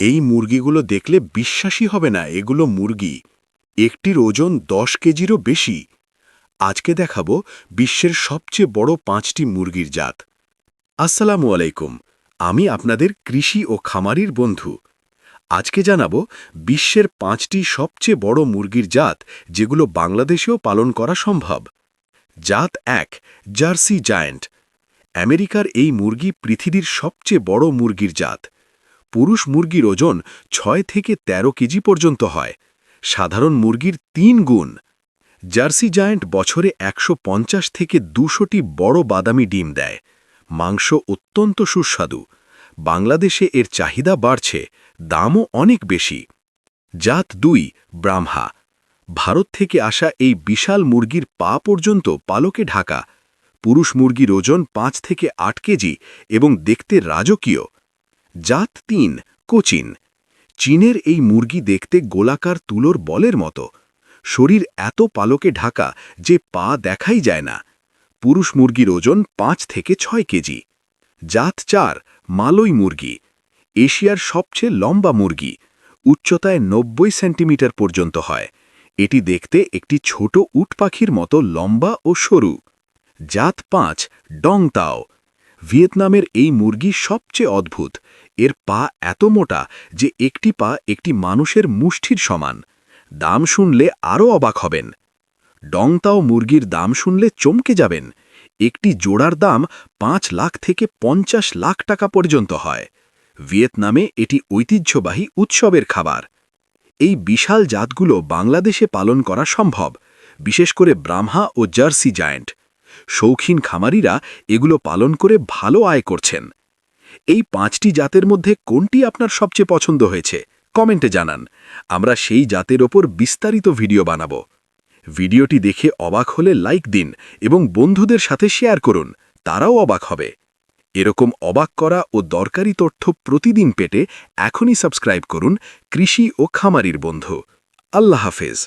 এই মুরগিগুলো দেখলে বিশ্বাসই হবে না এগুলো মুরগি। একটির ওজন 10 কেজিরও বেশি। আজকে দেখাবো বিশ্বের সবচেয়ে বড় 5টি মুরগির জাত। আসসালামু আলাইকুম, আমি আপনাদের কৃষি ও খামারির বন্ধু। আজকে জানাবো বিশ্বের 5টি সবচেয়ে বড় মুরগির জাত যেগুলো বাংলাদেশেও পালন করা সম্ভব। জাত 1, জার্সি জায়ান্ট। আমেরিকার এই মুরগি পৃথিবীর সবচেয়ে বড় মুরগির জাত। পুরুষ মুরগির ওজন 6 থেকে 13 কেজি পর্যন্ত হয়, সাধারণ মুরগির 3 গুণ। জার্সি জায়ান্ট বছরে 150 থেকে 200টি বড় বাদামি ডিম দেয়। মাংস অত্যন্ত সুস্বাদু। বাংলাদেশে এর চাহিদা বাড়ছে, দামও অনেক বেশি। জাত 2, ব্রাহ্মা। ভারত থেকে আসা এই বিশাল মুরগির পা পর্যন্ত পালকে ঢাকা। পুরুষ মুরগির ওজন 5 থেকে 8 কেজি এবং দেখতে রাজকীয়। জাত 3, কোচিন। চীনের এই মুরগি দেখতে গোলাকার তুলোর বলের মতো। শরীর এত পালকে ঢাকা যে পা দেখাই যায় না। পুরুষ মুরগির ওজন 5 থেকে 6 কেজি। জাত 4, মালয় মুরগি। এশিয়ার সবচেয়ে লম্বা মুরগি। উচ্চতায় 90 সেন্টিমিটার পর্যন্ত হয়। এটি দেখতে একটি ছোট উট পাখির মতো লম্বা ও সরু। জাত 5, ডং তাও। ভিয়েতনামের এই মুরগি সবচেয়ে অদ্ভুত। এর পা এত মোটা যে একটি পা একটি মানুষের মুষ্টির সমান। দাম শুনলে আরও অবাক হবেন। ডং তাও মুরগির দাম শুনলে চমকে যাবেন। একটি জোড়ার দাম 5 লাখ থেকে 50 লাখ টাকা পর্যন্ত হয়। ভিয়েতনামে এটি ঐতিহ্যবাহী উৎসবের খাবার। এই বিশাল জাতগুলো বাংলাদেশে পালন করা সম্ভব, বিশেষ করে ব্রাহ্মা ও জার্সি জায়ান্ট। শৌখিন খামারিরা এগুলো পালন করে ভালো আয় করছেন। এই 5টি জাতের মধ্যে কোনটি আপনার সবচেয়ে পছন্দ হয়েছে কমেন্টে জানান। আমরা সেই জাতের ওপর বিস্তারিত ভিডিও বানাবো। ভিডিওটি দেখে অবাক হলে লাইক দিন এবং বন্ধুদের সাথে শেয়ার করুন, তারাও অবাক হবে। এরকম অবাক করা ও দরকারি তথ্য প্রতিদিন পেতে এখনই সাবস্ক্রাইব করুন কৃষি ও খামারির বন্ধু। আল্লাহ হাফেজ।